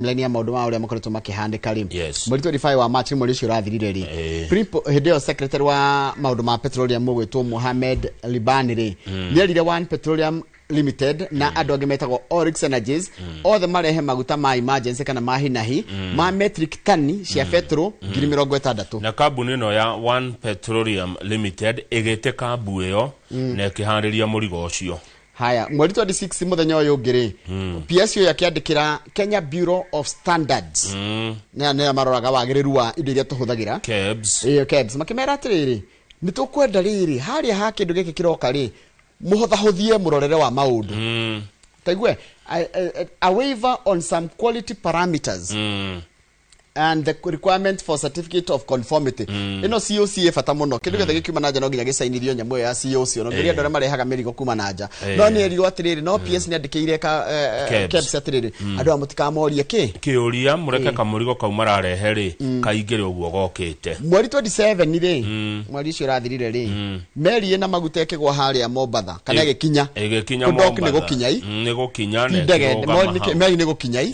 Milenia maundu ma uria makoretwo makihandika ri Yes. mweri 25 wa March mweri ucio urathirire ri hindeo secretary wa maundu ma petroleum mugwitwo Mohamed Libani ri nierire One Petroleum Limited na andu angi metagwo Oryx Energies othe marehe maguta ma emergency kana ma hinahi ma metric tani cia petrol 60,000 na kambuni no ya One Petroleum Limited igete kambu iyo na ikihariria murigo ucio. Haya, mweri 26 muthenya uyu ngiri PSO yakiandikira Kenya Bureau of Standards na maroraga wagiriru wa indo iria tuhuthagira KEBS makimera atiriri nitukwenda riri haria ha kindu giki kiroka ri muhothahuthie murorere wa maundu taigwe a waiver on some quality parameters and the requirement for certificate of conformity ino COC fata muno kindu githe gikiuma nanja no nginya gisainithio nyamu ya COC no nginya ndore marehaga mirigo kuma nanja no ni erigo atiriri no PS ni andikire ka KEBS atiriri andu amutikamorie kiuria mureke kamurigo kauma rarehe ri kaingire uguo gokite mweri 27 ri mweri ucio rathirire ri meri ina maguta ekigwa haria Mombatha kana gikinya Mombatha ni gukinya meri ni gukinyai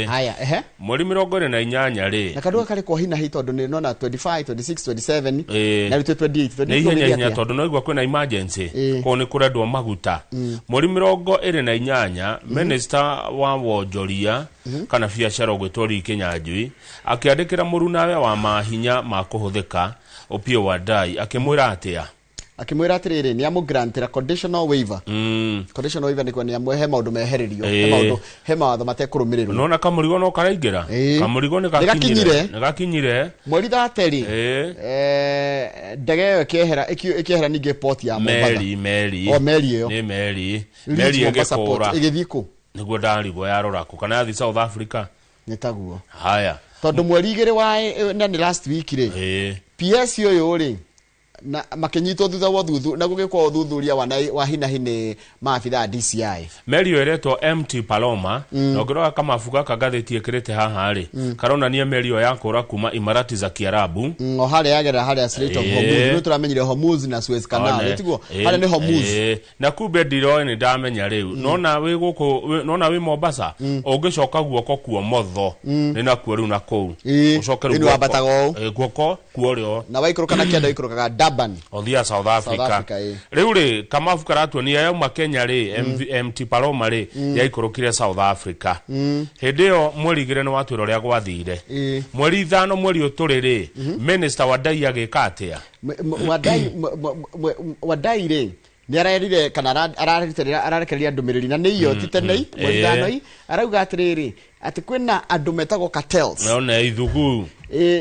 haya mweri 28 ri na kadua kale kwa hina hii tondu ni nona 25 26 27 na 28 ni hinya tondu no igwa kwina emergency ko ni kurendwa maguta mweri 28 minister wa wonjoria kana biashara gwitwo Ricky Nyanjui akiandikira murunawe wa mahinya ma kuhuthika Opiyo Wandayi akimwira atia atiriri ni amu grantira conditional waiver conditional waiver ni kwa ni amwe he maundu meheririo he maundu matekurumirirwo nona kamurigo no karaingira kamurigo ni gakinyire mweri 30 ndege ikihera ninge port ya Mombatha meri iyo ni meri igekora igithiku niguo ndarigo yarora ku kana yathi South Africa nitaguo haya tondu mweri igiri wa na ni last week ri PS yo ri na makenyito thutha wa thuthu na gugikwa uthuthuria wa hina maafitha DCI meri eretwo MT Paloma no ngirora kama fuga kagatheti ekirete haha ri karona ni meri yo yakora kuma Imarati za Kiarabu o hale yagera hale Strait of Hormuz no turamenyire Hormuz na Suez Canal tiguo hale ni Hormuz na kube ndiro ni ndamenya riu nona wi guku nona wi Mombasa ungicoka guoko kuo motho ni na kuo riu na kou ucoke riu guoko kuo rio na waikuruka na kianda ikuruka Durban othia South Africa riu ri kama fukaratwo ni yauma Kenya ri MT Paloma ri yaikurukire South Africa hindeo mweri igire ni watwiro ria gwathire mweri 5 mweri uturiri minister Wandayi agika atia Wandayi ri ni ararire kana ararekereria ndumiriri na ni iyo titenei mweri 5 arauga atiriri ati kwina andu metagwo cartels naona ithugu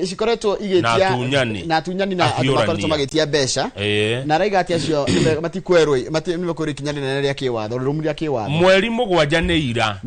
cikoretwo igetia na tunyani na andu makoretwo magitia besha na raiga ati acio matikwerwo nimekwiri kinyani nene ria kiwatho rumu ria kiwatho mweri 7 ni ira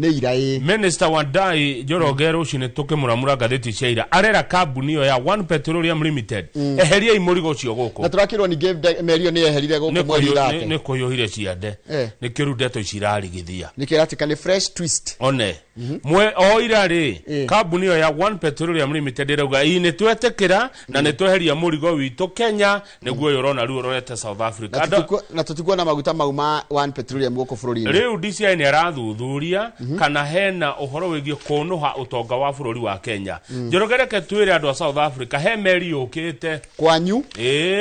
minister Wandayi Njoroge rucine tukimuramura gatheti cia ira arera kambuni yo ya One Petroleum Limited eheria imurigo ucio guku na turakirwo ni give merio ni eherire guku mweri thate ni kuyohire ciande ni kirudeto cirarigithia ni kiratika ni fresh twist one mwe oira ri kambuni yo ya One Petroleum Limited rauga ine twetekira na ne tweheria murigo witu Kenya niguo yorona riu rorete South Africa na tutigwa na maguta mauma One Petroleum guku bururi riu DCI ni arathuthuria kana hena uhoro wigie kunuha utonga wa bururi wa Kenya njorogereke twire andu a South Africa he meri yukite kwanyu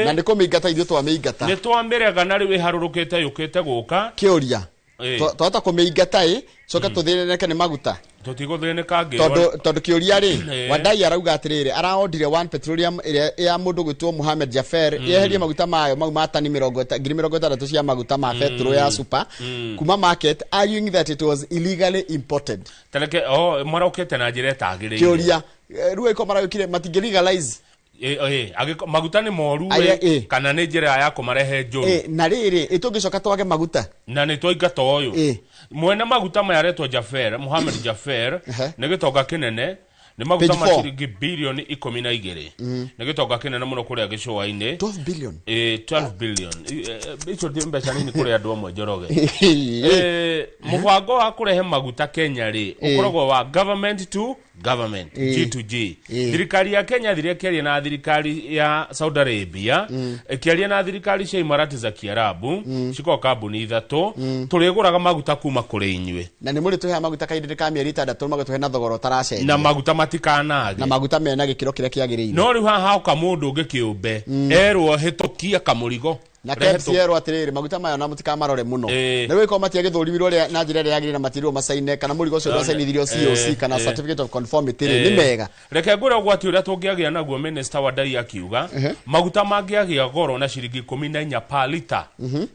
na ndiko mingata ithu twa mingata ni twambirega na riu iharurukite yukite guka kiuria twata kumingata coka tuthireneke ni maguta tutiguthineka ngi tondu kiuria ri Wandayi arauga atiriri araondire One Petroleum ya mundu gwitwo Mohamed Jaffer yeherie maguta mayo mau matani 60,000 cia maguta ma petrol ya super kuma market arguing that it was illegally imported teleke marokete na njira etagirire kiuria ruo iko marayukire matingi legalize maguta ni moru kana ni njira ya kumarehe njuru na riri itungicoka twage maguta na ni twaingata uyu mwena maguta mayaretwo Jaffer Mohamed Jaffer ni gitonga kinene ni maguta maciringi bilioni 12 ni gitonga kinene muno kuria gicua-ini 12 billion 12 billion icio ndi mbeca nini kuria andu amwe Njoroge mubango wa kurehe maguta Kenya ri ukoragwo wa government to government G2G thirikari ya Kenya thirekeria na thirikari ya Saudi Arabia ekiaria na thirikari cia Imarati za Kiarabu ciko kambuni ithatu turiguraga maguta kuma kuri inywe na ni muri tuhe maguta kaindire ka mieri 6 magutuhe na thogoro taracenjia na maguta matikanage na maguta mena gikiro kiria kiagiriire no riu haha uka mundu ungi kiumbe erwo hitukia kamurigo na KFC erwo atiriri maguta mayo na mutika marore muno na wiko matia githurimirwo ria na njira ria yagirira matirio masaine kana murigo cio ndasainithirio COC kana certificate of conformity ni mega reke ngure gwati uria tungiagia naguo minister wa ndai akiuga maguta mangiagia goro na ciringi 14 per liter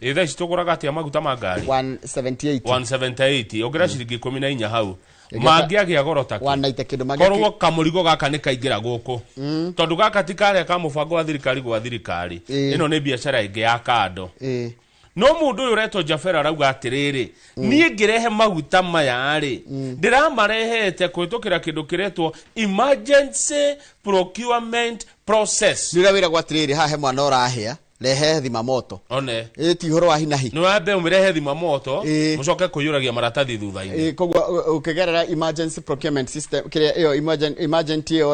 itha ici tuguraga atia maguta ma ngari 178 ongira ciringi 14 hau mangiagia goro taki wanaite kindu mangiagia korwo kamurigo gaka ni kaingira guku tondu gaka tikare ka mubango wa thirikari gwa thirikari ino ni biashara ingi ya kando no mundu uyu reto Jafera arauga atiriri nie ngirehe maguta maya ri ndiramarehete kwitukira kindu kiretwo emergency procurement process ndirawira gwa atiriri hahe mwana urahia rehe thima moto one ti horo wa hinahi no ambe umirehe thima moto mucoke kuyuragia maratathi thutha-ini kogwa ukigerera emergency procurement system kire iyo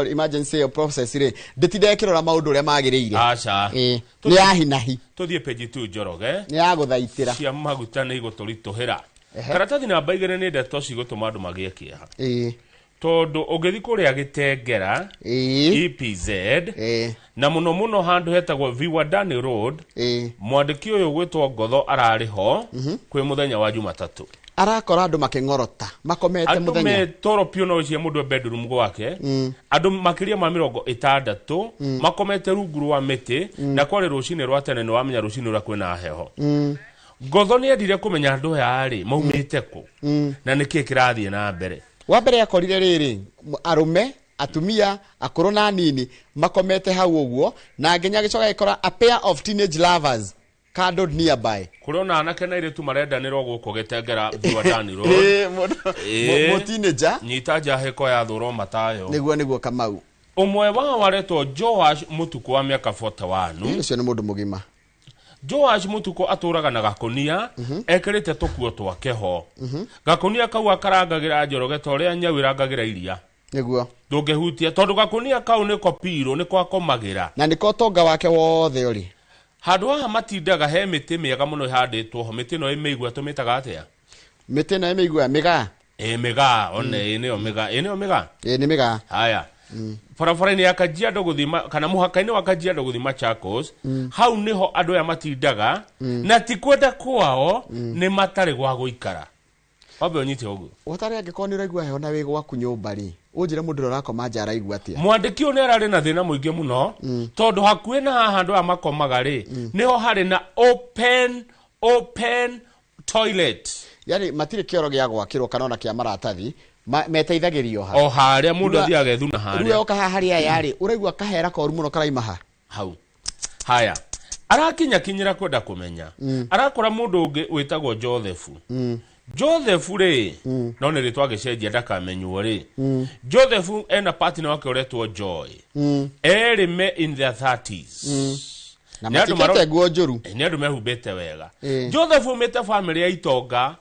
emergency process ri nditidekirora maundu uria magiriire acha ni ya hinahi tuthie page 2 Njoroge ni ya guthaitira cia maguta ni igutulituhira karatathi namba 2 ni ndeto cigutuma andu magie kieha tondu ungithi kuria Gitengera EPZ na muno handu hetagwo Viwadani Road mwandiki uyu gwitwo Ngotho arariho kwi muthenya wa Jumatatu arakora andu makingorota makomete muthenya andu toro piono cia mundu bedroom gwake andu makiria ma 60 makomete rungu rwa miti na kwari rucine rwa tene no wamenya rucine rwa kwina heho Ngotho ni endire kumenya andu yari maumite ku na niki kirathie na mbere wa mbere yakorire riri arume atumia akuru na nini makomete hau uguo na ngenya gicoka ikora a pair of teenage lovers cuddled nearby kurona anake na iretu marendanirwo guko Gitengera Viwadani Road mo teenager nyita njahiko ya thuro matayo niguo Kamau umwe wao waretwo Joash Mutuku wa miaka 41 ucio ni mundu mugima Joash Mutuku aturaga na Gakonia ekirite tukuo twake ho Gakonia kau akarangagira Njoroge toria nyawiragagira iria niguo ndungehutia tondu Gakonia kau niko piro niko akomagira na niko tonga wake wothe uri handu haha matindaga he miti miega muno handitwo ho miti no imeigua tumitaga atia miti no imeigua miga miga one ine omega ni miga haya farafara ni Kajiado guthima kana muhaka-ini wa Kajiado guthima Chakos hau niho andu ya matindaga na tikwenda kwao ni matari gwa guikara wabe onyite ogu utari angikoni raigua heho na wi gwaku nyumba ri unjire mundu rakoma nja raigua atia mwandiki une arari na thina muingi muno tondu hakuhe na haha andu a makomaga ri niho hari na open toilet yani matire kioro gia gwakirwo kana ona kia maratathi meteithagirio ha o haria mundu athiaga ethuna haria ruo ka haria yari uraigua kahera koru muno karaimaha hau haya arakinya kinyira kwenda kumenya arakora mundu ungi witagwo Joseph ri no ni ritwa gicenjia ndakamenywo ri Joseph ena partner wake uretwo Joy erime in their 30s na matikete guo njuru ni andu mehumbite wega Joseph umite family ya Itonga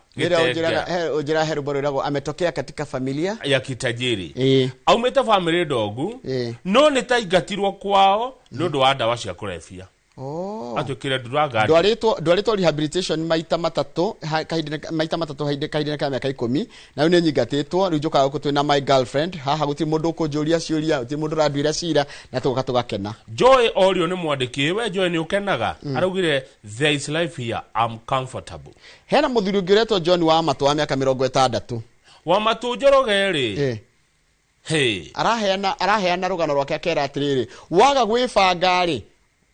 ujira herubo rirago ametokea katika familia ya kitajiri aumite family ndogu no ni taigatirwo kwao nundu wa ndawa cia kurefia atukire duraga ndwaritwo rehabilitation maita matatu kaidina ka miaka 10 na une nyigatitwo riu njukaga guku na my girlfriend haha guti mundu ukunjuria ciuria guti mundu radwira cira na tugakena Joy Orio ni mwandiki we Joy ni ukenaga araugire there is life here I'm comfortable hena muthuri ungiretwo John wa Matu wa miaka 60 wa Matu Njoroge ri araheana rugano rwake akera atiriri waga gwibanga ri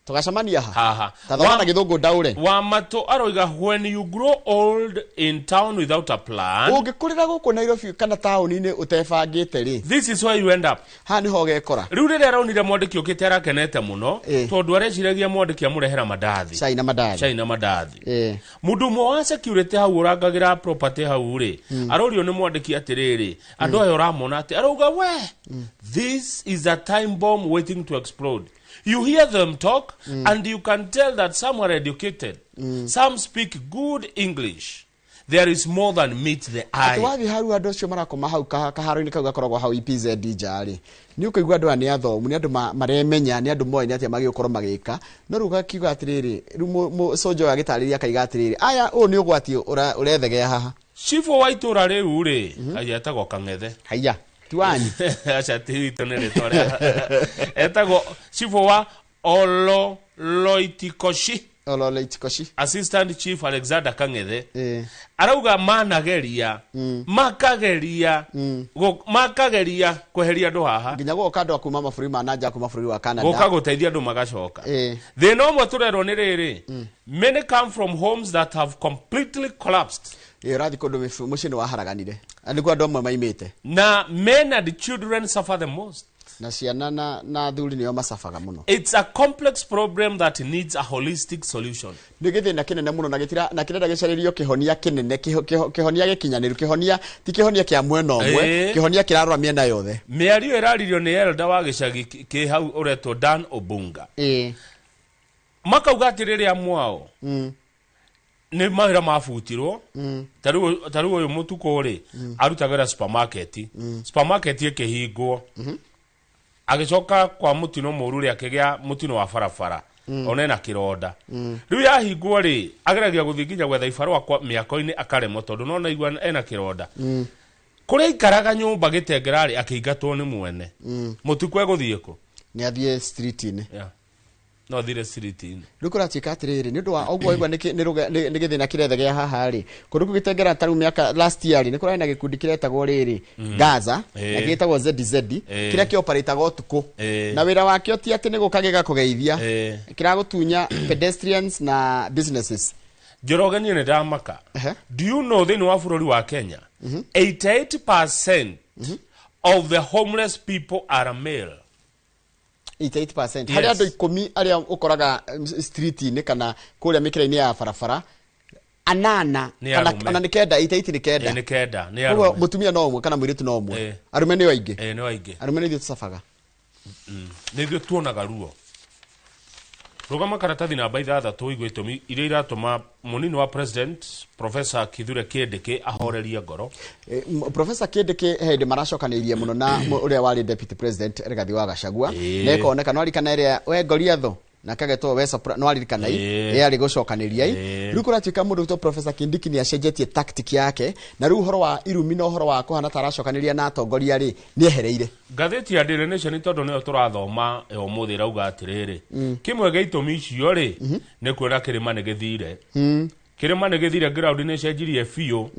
tugacamania haha tathona githungu ndaure Wamato aroiga when you grow old in town without a plan ungikurira guku Nairobi kana tauni-ini utebangite ri this is where you end up ha niho gekora riu rire raunire mwandiki ukite arakenete muno tondu areciragia mwandiki amurehera mandathi China mandathi mundu mo wa security hau urangagira property hau ri arorio ni mwandiki atiriri andu ayo ramona ati arauga we this is a time bomb waiting to explode. You hear them talk and you can tell that some are educated. Some speak good English. There is more than meets the eye. Atiwathi haru andu acio marakoma hau kaharo-ini kau gakoragwo hau EPZ njari ni ukaigua andu ani athomu ni andu maremenya ni andu moe ni atia magiokorwo magika no ruga kiuga atiriri ru sojo agitariria kaiga atiriri aya u ni ugwati urethegea haha Chifu wa itura riu ri ayetagwo Kang'ethe haya tuani acha tito nere tore etago chifu wa Ololoitikoshi Assistant Chief Alexander Kang'ethe arauga manageria makageria kweheria andu haha nginya goka andu akuma maburi ma nanja kuma buri wa Canada goka guteithia andu magacoka they no mo turero ni riri many come from homes that have completely collapsed rathi kundu mucini wa haraganire andu andu amwe maimite na men and children suffer the most na ciana na thuri niyo masafaga muno. It's a complex problem that needs a holistic solution. Nigithina kinene muno na gitira na kirenda gicaririo kihonia kinene kihonia gikinyaniru kihonia ti kihonia kia mwena omwe kihonia kirarwa miena yothe. Miario iraririo ni elda wa gicagi ki hau ureto Dan Obunga. Makauga atiriri amwao. Ni mahira mafutirwo taru uyu mutuko ri arutagera supermarket ikihingwo agicoka kwa mutino mururi akigia mutino wa farafara onena kironda riu yahingwo ri ageragia guthinginya gwetha ibarua kwa miako-ini akaremo tondu nona igwa ena kironda kuria ikaraga nyumba gitengerari akiingatwo ni mwene mutuko eguthieko ni athie street-ini no thire street-ini rukura chika atiriri ni ndu wa ogwo igwa ni githina kirethe gia haha ri kundu kugitengera taru miaka last year ni kurana gikundi kiretagwo riri Gaza na gitagwo ZZ kiria ki operate gotuku na wira wakio ti ati ni gukagega kugeithia kiragutunya pedestrians na businesses Njoroge ni ndamaka do you know thini wa bururi wa Kenya 88% of the homeless people are male 88%. Hari andu 10 aria ukoraga street-ini kana kuria mikira-ini ya farafara anana kana nikenda 88 nikenda nikenda ni arume mutumia no umwe kana mwiritu no umwe arume ni waingi ni waingi arume ni tsafaga nigio tuonaga ruo rugama karatathi namba 6 igwitumi iria iratuma munini wa president Professor Kithure Kindiki ahoreria ngoro Professor Kindiki hende maracokanirie muno na uria wari deputy president Rigathi wa Gachagua neko oneka ari kana iria we Goliatho na kageto wesa no ari kana ari gucokaniria riu kuratuika mundu to Professor Kindiki ni acenjetie tactic yake na riu horo wa irumi no horo wa kuhana taracokaniria na atongoria ri ni ehereire gatheti ya Daily Nation tondu ne turathoma umuthi rauga atiriri kimwe ge itumi icio ri ni kwira kirima ni githire kirima ni githire ground ni cenjirie fio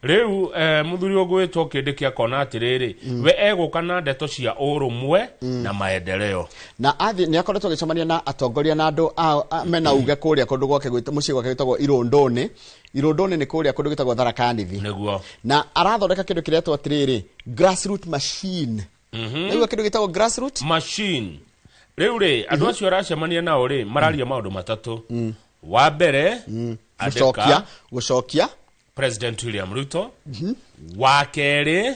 riu muthuri ogwetwo Kindiki akona atiriri we eguka na ndeto cia urumwe na maendeleo na athi ni akoretwo gicemania na atongoria na andu mena uge kuria kundu gwake gwita mucii gwake gwitagwo Irondoni ni kuria kundu gwitagwo Tharaka Nithi niguo na arathondeka kindu kiretwo atiriri grassroot machine niguo kindu gitagwo grassroot machine riu ri andu acio aracemania nao ri mararia maundu matatu wa mbere gucokia President William Ruto wakeri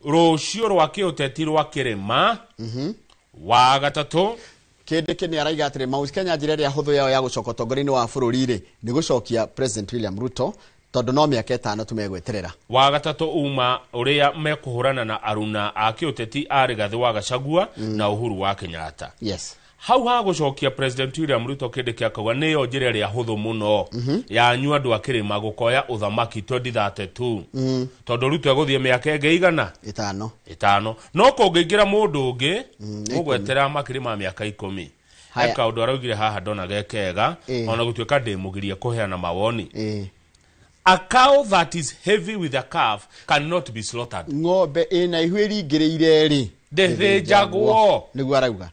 rucio rwa kiuteti rwa kirima wa gatatu Kindiki ni araiga atire Mount Kenya njira ria huthu yao ya gucoka utongoria-ini wa bururi ri ni gucokia President William Ruto tondu no miaka 5 tumegweterera wa gatatu uma uria mekuhurana na aruna a kiuteti a Rigathi wa Gachagua na Uhuru wa Kenyatta yes hau ha gucokia President William Ruto Kindiki akauga niyo njira ria huthu muno ya nyu andu akirima gukoya uthamaki 2032 tondu Ruto eguthie miaka ingi igana 5 no kungiingira mundu ungi ugwetera makirima miaka 10 eka undu araugire haha ndona gekega ona gutuika ndimugirie kuheana mawoni a cow that is heavy with a calf cannot be slaughtered ng'ombe ina ihwiri ngiriire ri ndithĩnjagwo niguo arauga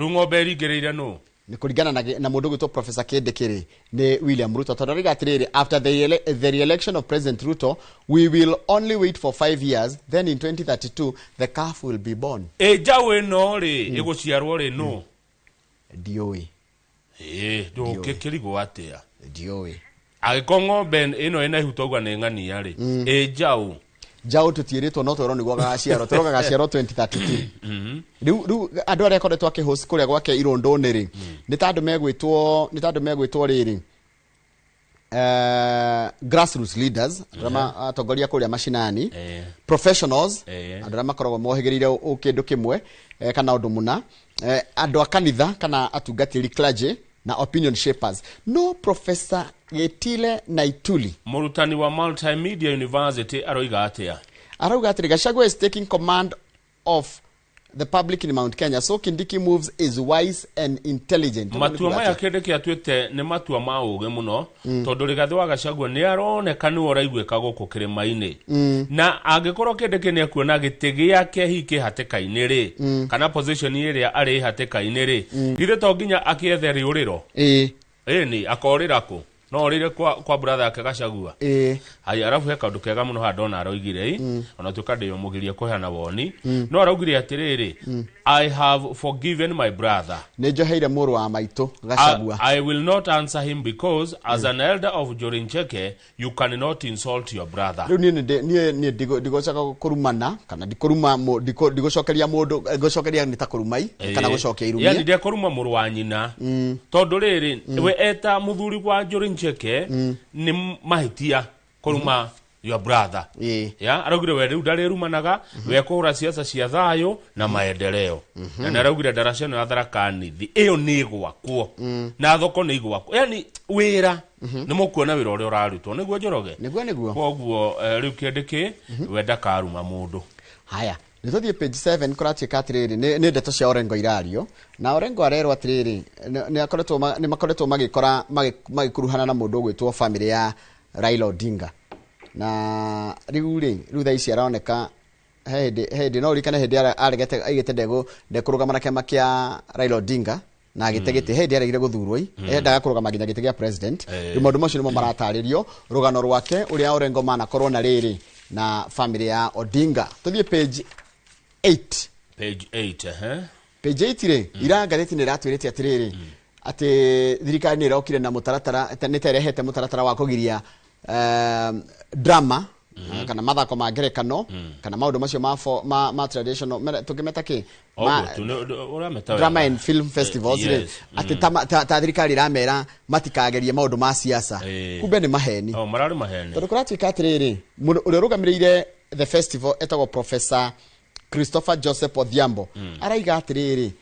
ng'ombe ringĩrĩire no ni kuringana na mundu gwitwo Professor Kindikiri ni William Ruto tondu rigatiriri after the re-election of President Ruto we will only wait for 5 years, then in 2032 the calf will be born. Jawe no ri iguciarwo ri no dioi do kekirigo atia dioi agikongo ben ino ina ihutogwa ne ngania ri jau tutiritwo no twero niguo gaciaro turoga gaciaro 2032 riu andu aria koretwo akihost kuria gwake Irondoni ri ni tandu megwitwo riri grassroots leaders rama atongoria kuria mashinani professionals andu aria makoragwo mohigirire ukindu kimwe kana undu muna andu a kanitha kana atungatiri clergy na opinion shapers. No Professor Getile Naituli, murutani wa Multimedia University, arauga atia Gachagua is taking command of the public in Mount Kenya, so Kindiki moves is wise and intelligent. Matua maya Kindiki atuite ne matua ma uge muno tondu Rigathi wa Gachagua ni aroneka ni oraigweka guku kirima-ini na agikorwo Kindiki ni akuona gitigi yake hiki hateka-ini ri kana position iria ari hateka-ini ri githe to nginya akiethe riuriro ni akorira ku no rire kwa brother yake Gachagua hai arafu he kaundu kega muno handona aroigire ona tukandeyo mugirie kuhana woni no araugire atiriri I have forgiven my brother nejoheire muru wa maitu Gachagua. I will not answer him because as an elder of Jorincheke you cannot insult your brother. Riu ni digocaka kurumana kana dikuruma digocokeria mundu gocokeria ni ta kurumai kana gocokia irumia yani de kuruma muru wa nyina tondu riri we eta muthuri wa Jorincheke ni mahitia kuruma your brother ya araugire we riu ndarerumanaga we kuhura siasa cia thayo na maendeleo na araugire darasha no atharakanithi iyo ni gwakwo na thoko ni gwakwo yani wira ni mukuona wira uria urarutwo niguo Njoroge niguo koguo riu Kindiki wenda karuma mundu haya nithuthie page 7 kuratuika atiriri ni ndeto cia Orengo irario na Orengo arerwo atiriri ni makoretwo magikora magikuruhana na mundu gwitwo family ya Raila Odinga na riu thaici aroneka hedi no rikana hedi aregete aigete ndekurugama na kiama kia Raila Odinga na gitegete hedi aregire guthurwo endaga kurugama nginya gite gia president riu maundu macio nimo marataririo rugano rwake uria Orengo mana korwo na riri na family ya Odinga. Tuthie page 8 page 8 ri ira ngatheti ni ratwirite atiriri ati thirikari ni irokire na mutaratara niterehete mutaratara wa kugiria drama kana mathako ma ngerekano kana maundu macio ma traditional tukimeta ki drama and film festivals ati ta thirikari ramera matikagerie maundu ma siasa kumbe ni maheni marari maheni tondu kuratuika atiriri uri rugamirire the festival etago Professor Christopher Joseph Odhiambo araiga atiriri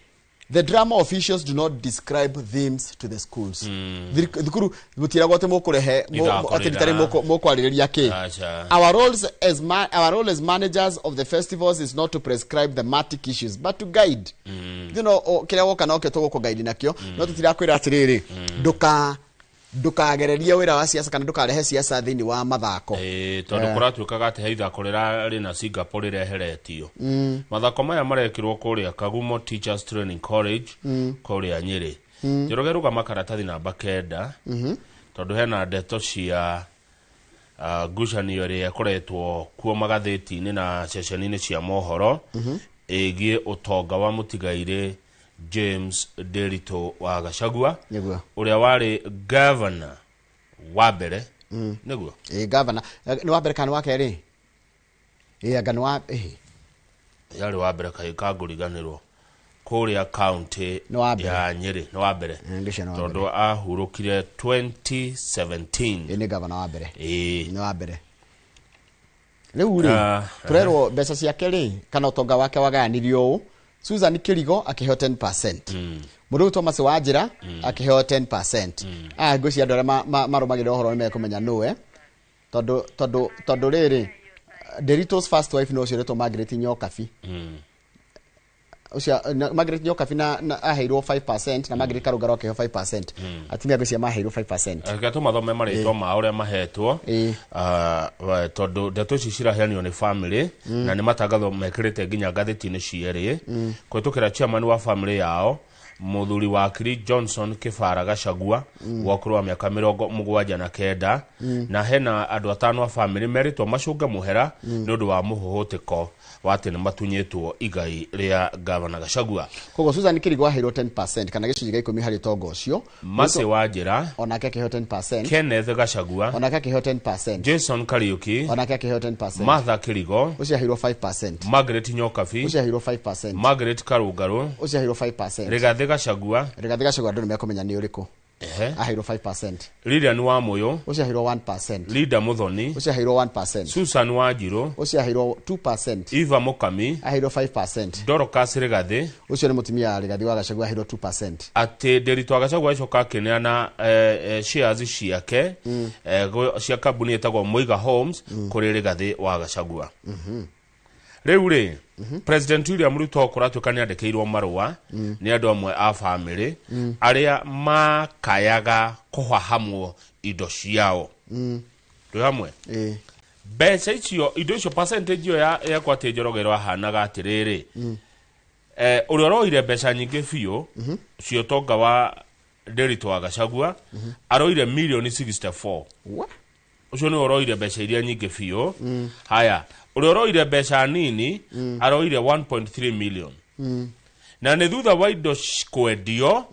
the drama officials do not describe themes to the schools. Thukuru gutira gote mukurehe atitari mukwariria ki. Our role as managers of the festivals is not to prescribe thematic issues but to guide. You know kile woka na oketo go guide nakyo no tutira kwira atiriri ndukagereria wira wa siasa kana ndukarehe siasa thini wa mathako tondu kuratuikaga ati heitha kurira ri na Singapore reheretio mathako maya marekirwo kuria Kagumo Teachers Training College kuria Nyeri Njoroge ruga makaratathi namba 9 tondu hena ndeto cia ngucanio ria kuretwo kuo magatheti-ini na ceceni-ini cia mohoro egie utonga wa mutigaire James Derito wa Gachagua uria wari governor wa mbere niguo governor ni wa mbere kana wa keri ngano wa yari wa mbere kai kanguriganirwo kuria county ya Nyeri ni wa mbere tondu ahurukire 2017 ni governor wa mbere ni wa mbere riu turerwo mbeca cia keri kana utonga wake wagayanirwo Susan Kirigo akiheo 10%. Mundu Thomas Wajira akiheo 10%. Ngoci andu aria marumagire uhoro ni mekumenya nuwe. Tondu riri Derito's first wife no ciretwo Margaret Nyokabi. Ucia Margaret Nyokabi na aheirwo 5% na Margaret Karugaro akiheo 5%. Atimia ngoci maheirwo 5%. Agato mathome maritwa ma uria mahetwo. Tondu ndeto ici ciraheanio ni family na ni matangatho mekirite nginya ngatheti-ini cieri kwetukira chairman wa family yao muthuri wa Kiri Johnson Kifara Gachagua wakuru wa miaka 79 na hena andu atano a family meritwo macunga muhera nondu wa muhuhutiko wate ne matunyetwo igai ria Governor Gachagua. Kogo Susan Kirigo ahiro 10% kana gicunji gä 10 hari togo ucio. Mase Wanjira onake akiho 10%. Kenneth Gachagua onake akiho 10%. Jason Kariuki onake akiho 10%. Martha Kirigo ucio ahiro 5%. Margaret Nyokabi ucio ahiro 5%. Margaret Karungaru ucio ahiro 5%. Rigathi Gachagua ndu mekomenya ni uriku ahiro 5%. Lilian Wamuyo ucio ahiro 1%. Lida Muthoni ucio ahiro 1%. Susan Wanjiru ucio ahiro 2%. Eva Mukami ahiro 5%. Dorcas Rigathi ucio ni mutumia Rigathi wa Gachagua ahiro 2%. ati Nderitu Gachagua icoka kineana shares ciake cia kambuni etagwo Muiga Homes kuri Rigathi wa Gachagua. Riu ri President William Ruto kuratuka ni andekeirwo marua ni andu amwe a family aria makayaga kuhahamwo indo ciao ndo hamwe mbeca icio indo icio percentage ya kwate Njoroge ahanaga atiriri uri roire mbeca nyingi biu cio tonga wa Nderitu wa Gachagua aroire million 64 ucio ni roire mbeca iria nyingi biu haya uri roire mbeca nini aroire 1.3 million na ne thutha wa indo kwendio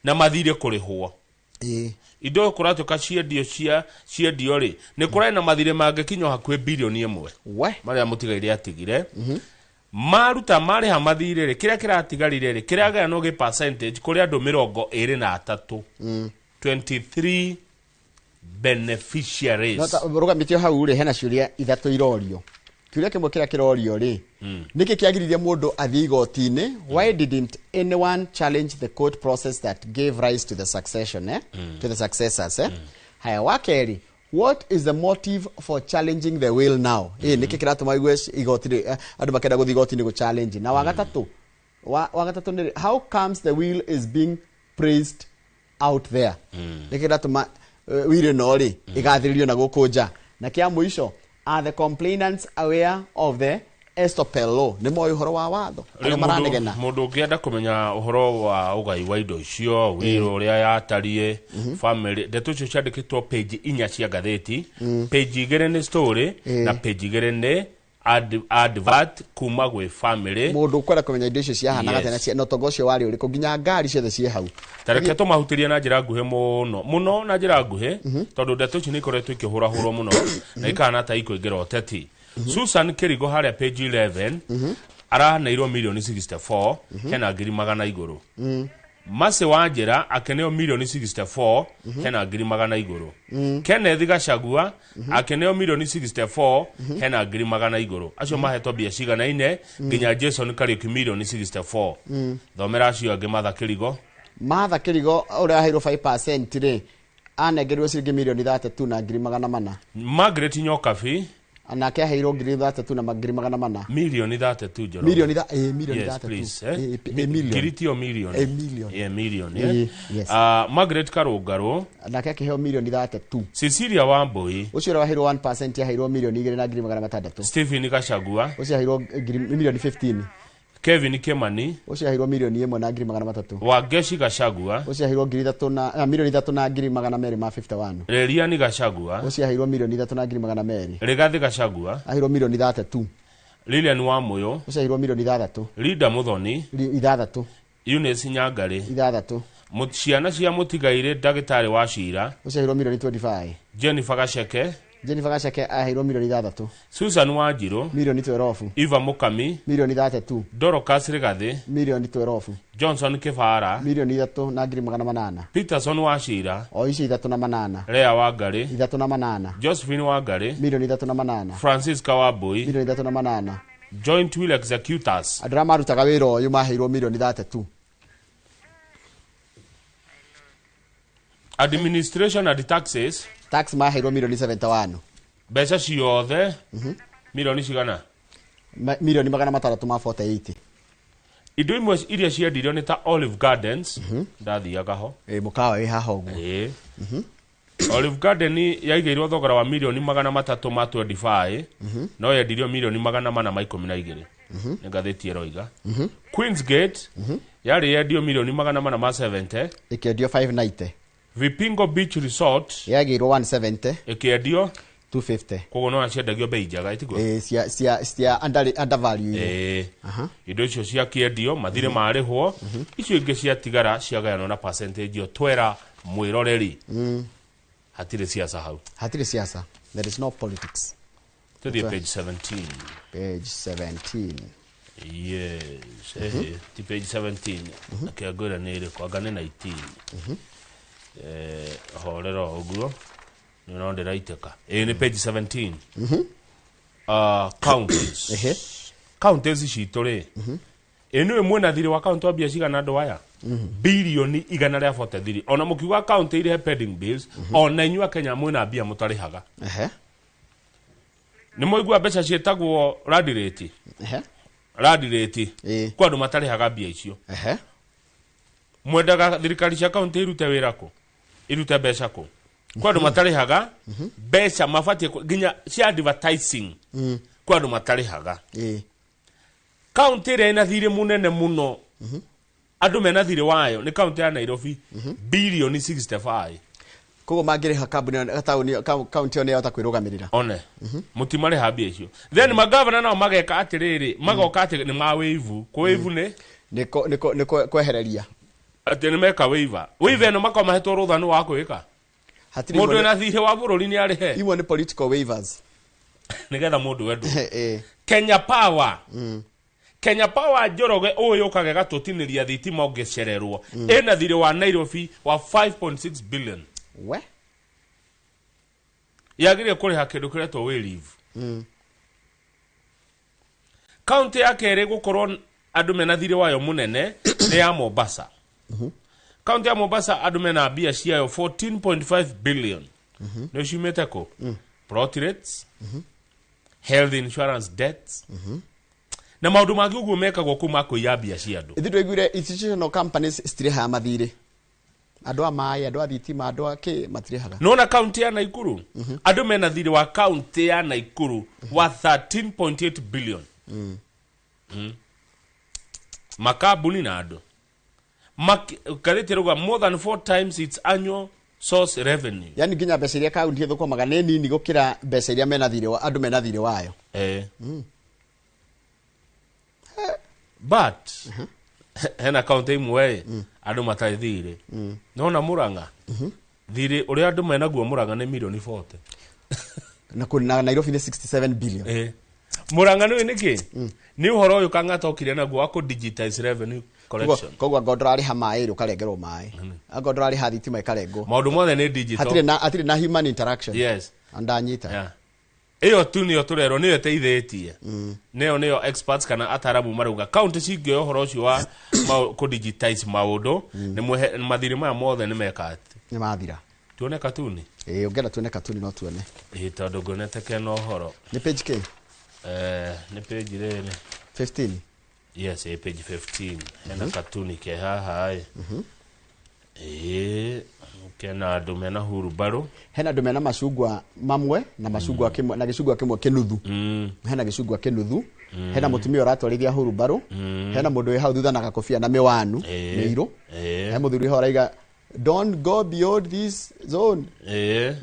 na mathire kurihwo indo kuratuka ciendio ri ni kurai na mathire mangekinyo hakwe bilioni 1 maria mutigaire atigire maruta mari ha mathire ri kiria kiratigarire ri kiria gano ge percentage kuri andu 23 23 beneficiaries. Nota rugamitio hau ri hena ciuria ithatu irorio. Kiuria kimwe kiria kirorio ri niki kiagiririe mundu athii igoti-ini. Why didn't anyone challenge the court process that gave rise to the succession to the successors haya wakeri what is the motive for challenging the will now niki kiratuma igwe igoti andu makenda guthi igoti-ini go challenge na wagatatu ni how comes the will is being praised out there niki kiratuma wire no ri igathiririo na gukunja na kia muisho are the complainants aware of the estopel law ni moyo uhoro wa watho ari maranegena mundu ungienda kumenya uhoro wa ugai wa indo icio wiro uria yatarie family ndeto icio ciandikitwo page 4 cia gatheti page 2 ni story na page 2 ni advert kuma gwe family mundu kwenda kumenya indo icio ciahanaga tena cia notongo cio wari uri kunginya ngari ciothe cie hau tareke to mahutiria na njira nguhe muno na njira nguhe tondu ndeto icio ni ikoretwo ikihura hurwo muno na ikana ta ikuingira oteti Susan Kirigo haria page 11 araneirwo million 64 hena ngiri magana iguru Mase Wanjira akeneo million 64 hena ngiri magana iguru Kenneth Gachagua akeneo million 64 hena ngiri magana iguru acio mahetwo bia cigana ine nginya Jason Kariuki million 64 thomera acio angi Martha Kirigo uria ahirwo 5% ri anegerwo ciringi million 32 na ngiri magana mana Margaret Nyokabi anake ahirwo ngiri 33 na ngiri magana mana million 32 joro million 32 kiritio million million Margaret Karungaru anake akiheo million 32 Cecilia Wambui ucio ahirwo 1% ahirwo million 2 na ngiri magana 6 Stephen Gachagua ucio ahirwo million 15 Kevin Kimani ucio ahirwo million 1 na ngiri magana 3 Wangeci Gachagua ucio ahirwo ngiri 3 na million 3 na ngiri magana 251 Lelian Gachagua ucio ahirwo million 3 na ngiri magana 2 Rigathi Gachagua ahirwo million 32 Lilian Wamuyo ucio ahirwo million 3 Lida Muthoni 3 Eunice Nyangari 3 ciana cia mutigaire ndagitari wa Cira ucio ahirwo million 25 Jennifer Gachake ahirwo million 3 Susan Wanjiru million 12 Eva Mukami million 32 Dorcas Rigathi million 12 Johnson Kifara million 3 na ngiri magana 8 Peterson wa Cira o ici 3 na 8 Lea Wangari 3 na 8 Josephine Wangari million 3 na 8 Francisca Wambui million 3 na 8 Joint Will Executors adra marutaga wira uyu mahirwo million 32 Administration and taxes tax mahirwo million 71 mbeca ciothe milioni cigana milioni magana 348 indo imwe iria ciendirio ni ta Olive Gardens ndathiaga ho mukawa wi haha uguo Olive Garden yaigeirwo thogora wa milioni magana 325 no yendirio milioni magana 412 ni ngatheti eroiga Queen's Gate yari yendio milioni 470 ikiendio 590. Vipingo Beach Resort yagirwo 170 ikiendio 250. kogo no aciendagio bei njaga itiko cia under value. Indo icio cia kiendio mathire marihwo icio ingi cia tigara ciagayano na percentage yo twera mwiroreri. Hatire siasa hau. Hatire siasa. There is no politics. To the page 17. Page 17. Yes. The page 17. Akiagora nere kwa gane 19. Horero oguo. No ndira iteka. Ni page 17. Counties. Counties citore. Eno emwe na thiri wa county obia cigana ndo waya. Bilioni 143. Ona mukiuga county ire pending bills ona inyua Kenya mwina bia mutarihaga. Ni moigua mbeca cietagwo rad rate. Rad rate. Kwa andu matarihaga bia icio. Mwendaga thirikari cia county irute wira ku. Irute mbeca ku. Kwa andu matarihaga mbeca mabatie ginya cia advertising. Kwa andu matarihaga. County ire ina thiri munene muno. Andu mena thiri wayo ni county ya Nairobi. Bilioni 65. Kogo magiriha county one yota kwirugamirira. One. Mutimare habia icio. Then magavana nao mageka atiriri, magoka ati ni mawaivu. Ko waivu ne? Niko kwehereria. Ati ni meka waiva. Waiva no makoma heto rutha no wako ika. Mundu na thiri wa bururi ni arihe. Iwo ni political waivers. Nigetha mundu wendu. Kenya Power. Kenya Power Njoroge uyu kagega tutiniria thitima ongecererwo. Ena thiri wa Nairobi wa 5.6 billion. We yagire kuriha kindu kiretwo we leave. County yake iri gukorwo andu mena thiri wayo munene ni ya Mombasa. County ya Mombasa andu mena bia ciayo 14.5 billion. No cimete ko plot rates, health insurance debts, na maundu mangi uguo mekagwo kuma kuiya bia cia andu. Ithindo igure institutional companies stiriha mathiri. Andu amai, andu athitima, andu ake matirihaga. Nona county ya Naikuru. Andu mena thiri wa county ya Naikuru wa 13.8 billion. Makabuni na andu. Kareteruga more than 4 times its annual source revenue. Yani ginya mbeca iria county ithuko magana nini gukira mbeca iria mena thiri wa andu mena thiri wayo. But hena county imwe andu matai thiri. Nona Muranga. Thiri uria andu mena guo Muranga ni milioni 40. Na kuna Nairobi ni 67 billion. Muranga ni niki? Ni uhoro uyu kangata okire na guo ako digitize revenue collection. Kogo godorari ha mai rukarengerwo mai. Agodorari ha thitima ikarengo. Maundu mothe ni digital. Atire na human interaction. Yes. Andanyita. Yeah. Eyo tu niyo turero niyo teithitie. Niyo experts kana ataramu maruga county cingio uhoro ucio wa ko digitize maundu ni mathiri maya mothe ni mekati. Ni mathira. Tuone katuni. Ongera tuone katuni no tuone. Tondu gonete ke no horo. Ni page ke? Ni page rene 15. Yes, page 15. Hena katuni ke haha. Kena andu mena hurubaro. Hena andu mena macungwa mamwe na macungwa kimwe na gicungwa kimwe kinuthu. Hena gicungwa kinuthu. Hena mutumia uratwarithia hurubaro. Hena mundu wi hau thutha na gakofia na miwanu miiro. He muthuri ho raiga don't go beyond this zone.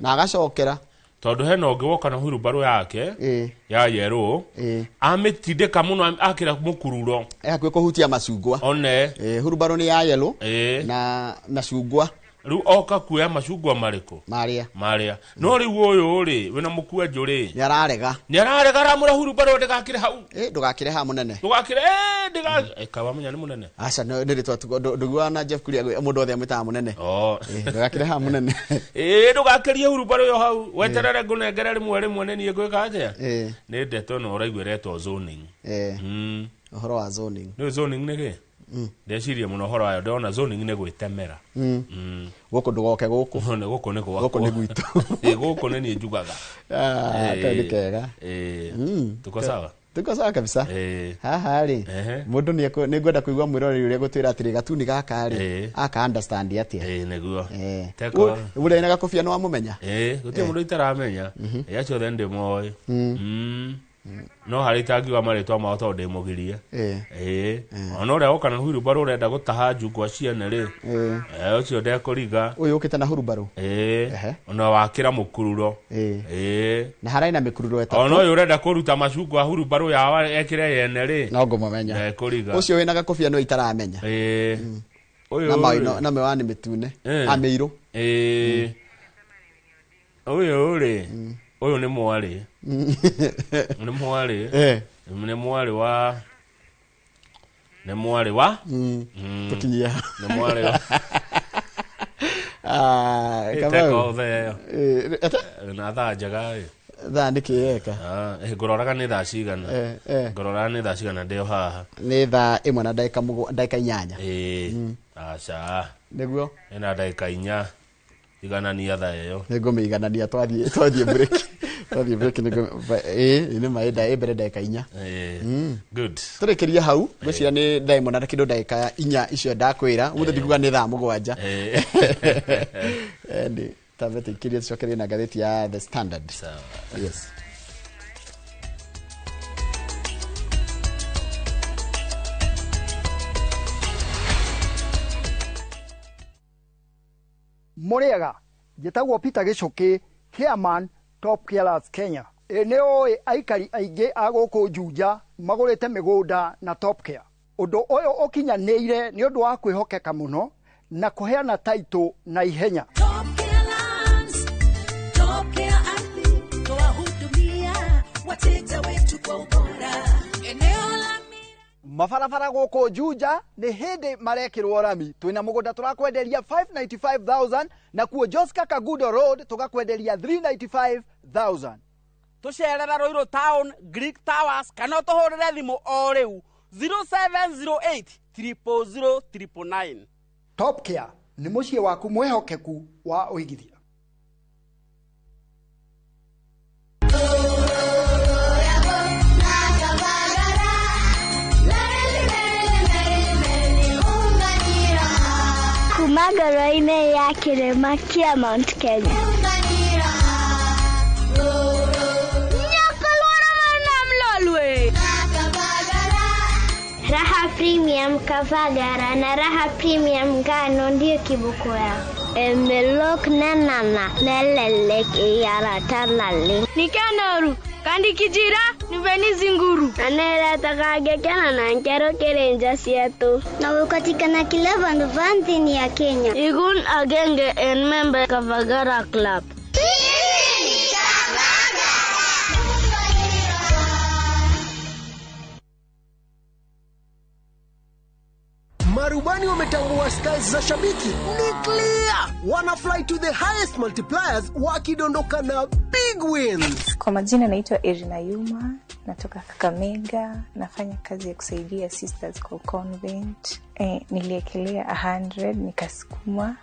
Na agacokera. Tondu hena ungi woka na hurubaro yake ya yero amitindika muno akira mukururo akwe kuhutia macungwa one hurubaro ni ya yellow na macungwa ru oka kuya macungwa mariko maria no ri uyu ri wina mukua njuri ni ararega ramura hurubaro ndegakire hau ndugakire ha munene ndugakire kawa munya ni munene aca ni ri ndugwa na Jeff Kuria mundu othe amita munene ndugakire ha munene ndugakirie hurubaro yo hau weterere ngunengere rimwe ni ngwika atia ni ndeto no uraigweretwo zoning uhoro wa zoning no zoning ni ki ndeciria muno horo ayo ndona zoning ni gwitemera guku ndugoke guku ne guku ni gwako guku ni gwitu guku ni njugaga kandi kega tuko sawa kabisa haha ri mundu ni ngwenda kuigwa mwirori uria gutwira atiri gatuni gaka ri aka understand atia neguo teko ule na gakofia no amumenya gutie mundu itaramenya yacho thende moyo no hari tangiwa maritwa mao to ndemugirie ono ria okana hurubaro urenda gutaha njungwa ciene ri ucio ndekuriga uyu ukite na hurubaro ona wakira mukururo na haraina mikururo etatu ono uyu urenda kuruta macungwa hurubaro yawa ekire yene ri no ngumamenya ndekuriga ucio wina gakobia no itaramenya uyu na mewani mitune ameiru uyu ri uyu ni mwari ni mwari tukinyia ni mwari wa kama na tha njaga tha nikiyeka ngororaga ni tha cigana ngorora ni tha cigana ndio haha ni tha 1 na dakika 8 aca niguo ina dakika 4 iganania tha iyo nigumiganania twathie break twathie break ni maida ebere dakika 4 good turekeria hau gwicira ni Diamond na kindo dakika 4 icio ndakwira muthe ndikuga ni tha 7 ndi tabete kiria cokeria na gazeti ya The Standard yes Muriega gitagwo Peter Gichuki chairman Top Carers Kenya eneo aikari aingĩ agũkũ Juja magũrĩte mĩgũnda na Top Care ũndũ ũyũ ũkinyanĩire nĩ ũndũ wa kwĩhokeka mũno na kũheana taitũ na ihenya mabarabara gũkũ Juja nĩ hĩndĩ marekĩrwo rami twĩna mũgũnda tũrakwenderia 595,000 na kuo Joska Kagudo Road tũgakwenderia 395,000 tucerera Ruiru Town Greek Towers kana tuhurire thimu o riu 0708 000 999. Top Care nĩ mũciĩ waku mwehokeku wa ũigithia. Magaraine ya kirema kia Mount Kenya. Raha Premium Kavagara na Raha Premium Ngano ndio kiboko yao. Emelok nanana nelelek yara tanale. Nikanoru kandi kijira niveni zinguru. Anela takage kana na nkero kerenja sietu. Na ukatikana kilevandu vantini ya Kenya. Igun agenge en member Kavagara Club. Marubani wametambua skies za shabiki ni clear. Wana fly to the highest multipliers wakidondoka na big wins. Kwa majina naitwa Irina Yuma, natoka Kakamega, nafanya kazi ya kusaidia sisters kwa convent. Niliekelea 100, nikasukuma,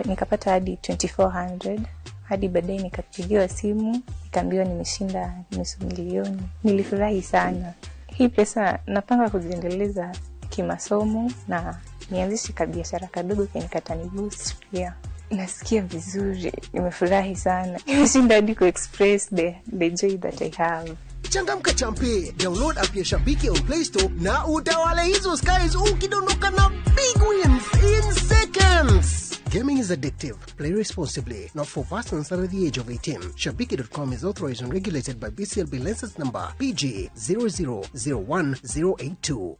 nikapata hadi 2400. Hadi baadaye nikapigiwa simu, nikaambiwa nimeshinda nusu milioni. Nilifurahi sana. Hii pesa napanga kuziendeleza kimasomo na nianzishe kabiashara kadogo kenye katani boost pia. Nasikia vizuri, nimefurahi sana. Nimeshinda hadi ku express the joy that I have. Changamka champi, download app ya Shabiki on Play Store na utawale hizo skies ukidondoka na big wins in seconds. Gaming is addictive. Play responsibly. Not for persons under the age of 18. Shabiki.com is authorized and regulated by BCLB license number PG 0001082.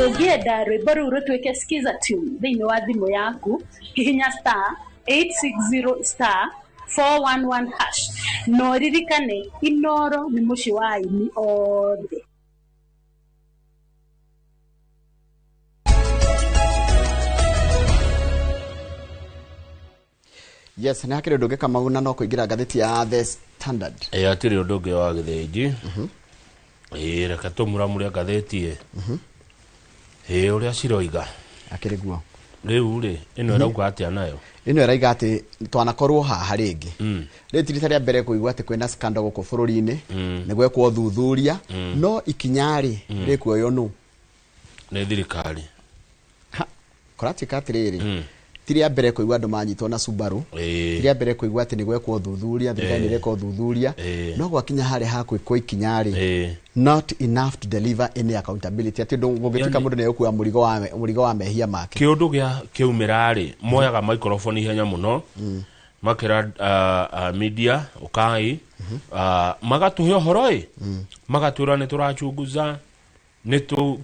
Ugienda rwĩmbo rũu rũtuĩke skiza tune thĩinĩ wa thimũ yaku hihinya *860*411# no ririkane Inoro nĩ mũciĩ wa aini othe. Yes, na hakiri ndũngĩ Kamau no kũingĩra ngathĩti ya The Standard. Atĩrĩ ũndũ ũngĩ wa gĩthĩnji. Reka tũmuramũre ngathĩti ũrĩa ciroiga. akiriguo riu ri ino rauga atia nayo ino eraiga ati twanakorwo haha ringi ritirita ria mbere kuigwa ati kwina scandal guku bururi-ini nigwekwo thuthuria no ikinyari rikuoyo nu ni thirikari koratika atiriri tiria mbere kuigwa andu manyitwo na Subaru tiria mbere kuigwa ati nigwekwo thuthuria thirikari nireko thuthuria no gwakinya hari hakwikwo ikinyari not enough to deliver any accountability ati ndungithika mundu ne ukua murigo wa mehia make kiundu gya kiumirari moyaga microphone ihenya muno makira media ukai magatuhe horoi magatura ni turachunguza neto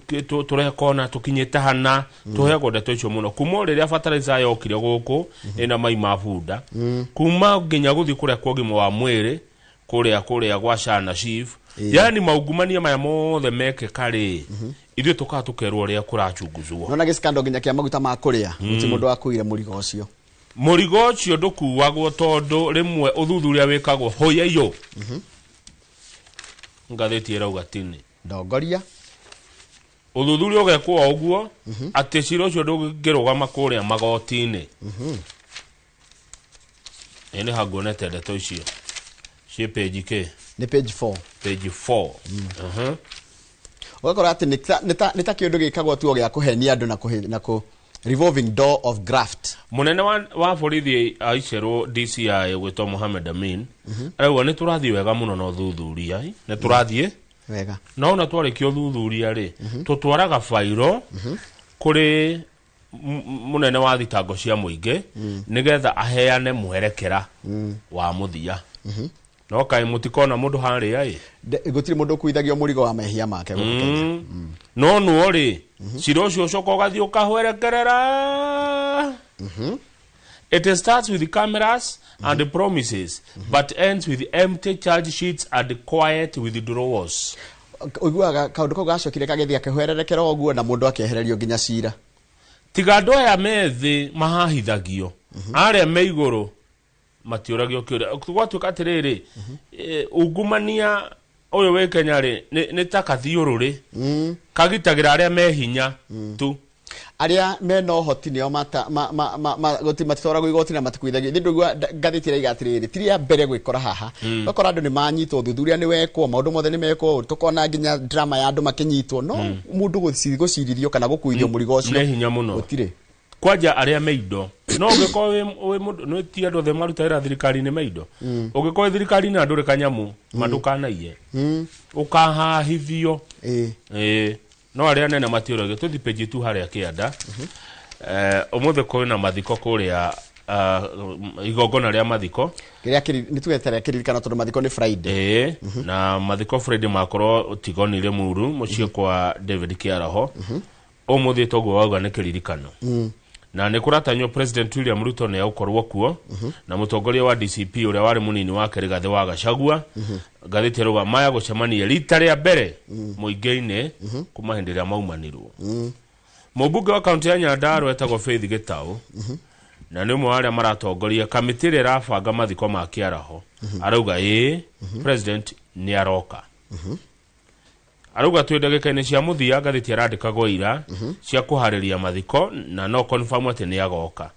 turekona tukinyete hana tuhego ndeto icio muno kuma riria fertilizer yokire guku ina mai mafunda kuma nginya guthi kuria kwogimo wa mwiri kuria gwa Shana Chief yani maungumania maya mothe meke kari ithuĩ tukaa tukerwo ria kurachunguzwo nona giskando nginya kia maguta ma kuria uti mundu akuire murigo ucio ndukuwagwo tondu rimwe uthuthuria wikagwo hoya iyo ngatheti irauga tini ndongoria uthuthuria ugekwo uguo ati ciro ucio ndungirugama kuria magoti-ini ene hagonete ndeto icio cie page k ni page 4 ugakora ati nita kiundu gikagwo tuo gya kuhenia andu na ku revolving door of graft munene wa borithi aicero DCI gwitwo Mohamed Amin arauga ni turathie wega muno no thuthuria ni turathie wega no na twarikio thuthuria ri tutwaraga fairo kuri munene wa thitango cia muingi nigetha aheane mwerekera wa muthia no kai mutikona mundu hari ai gutiri mundu kuithagio murigo wa mehia make no no ri ciro cio coko gathio kahwerekerera it starts with the cameras and the promises but ends with empty charge sheets and quiet withdrawals uiguaga kaundu ko gacokire kagethia kehwererekera oguo na mundu akehererio nginya cira tigando aya methi mahahithagio aria me iguru matiuragio kiura gwatuka atiriri ungumania uyu we Kenya ri ni takathiururi kagitagira aria me hinya tu aria me no hoti nio mata goti matithoragwo igoti na matikuithagio ndugwa ngathitira igatiriri tiria mbere gwikora haha bakora andu ni manyitwo thuthuria ni wekwo maundu mothe ni mekwo tukona nginya drama ya andu makinyitwo no mundu guciririo kana gukuithio murigo ucio ne hinya muno gutire kwaja aria meido no ugeko we mundu no ti andu the marutaira thirikari ni meido ugeko thirikari na andu rekanyamu madukanaie ukahahithio no aria nene matiuragio tuthi page 2 haria kianda umuthe kwina mathiko kuria igongona ria mathiko kiria ni tugetere kiririkana tondu mathiko ni Friday na mathiko Friday makoro tigonire muru mucie kwa David Kiaraho umuthe togo wauga ni kiririkano na ni kuratanyo President William Ruto ne ukorwo kuo na mutongoria wa DCP uria wari munini wake Rigathi wa Gachagua gathite ruga maya gucemania rita ria mbere muingi-ini kumahenderia maumanirwo mubunge wa kaunti ya Nyandarua etagwo Faith Gitau na ni mwe aria maratongoria kamiti ria rabanga mathiko ma Kiaraho arauga president ni aroka arauga tu ndagika-ini cia muthia gathiti arandikagwo ira cia kuhariria mathiko na no confirm ati ni agoka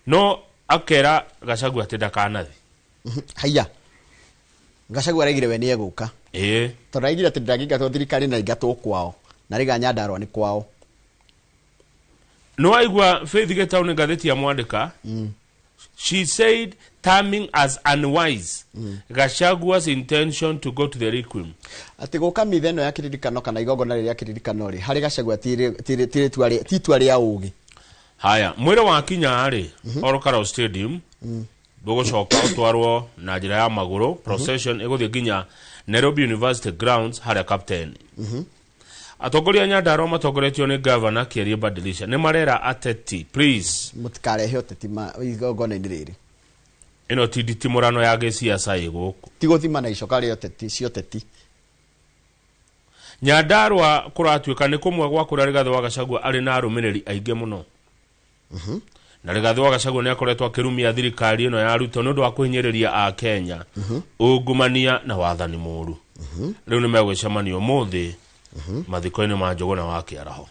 no akera Gachagua ati ndakanathi haya Gachagua aragire we ni eguka turaigire ati ndagingatwo thirikari na ingatwo kwao na riga Nyandarua ni kwao no aigwa Faith Gitau ni gathiti ya mwandika she said terming as unwise Gachagua's intention to go to the requiem ati guka mitheno ya kiririkano kana igongona ria kiririkano ri hari Gachagua titwa ria ugi haya mwire wa kinya ri Orokaro Stadium bugucoka utwarwo na njira ya maguru procession iguthie nginya Nairobi University grounds haria captain atongoria Nyandarua matongoretio ni governor Kierie Badilisha ni marera ateti please mutikarehe oteti igongona-ini riri ino ti nditimurano ya giciaca iguku tigothima na icoka ria oteti cioteti Nyandarua kuratuika ni kumwe gwa kuria Rigathi wa Gachagua ari na arumiriri aingi muno na Rigathi wa Gachagua ni akoretwo akirumia thirikari ino ya Ruto nundu wa kuhinyiriria a Kenya ungumania na wathani muru riu ni megwicemania umuthi mathiko-ini ma Njuguna wa Kiaraho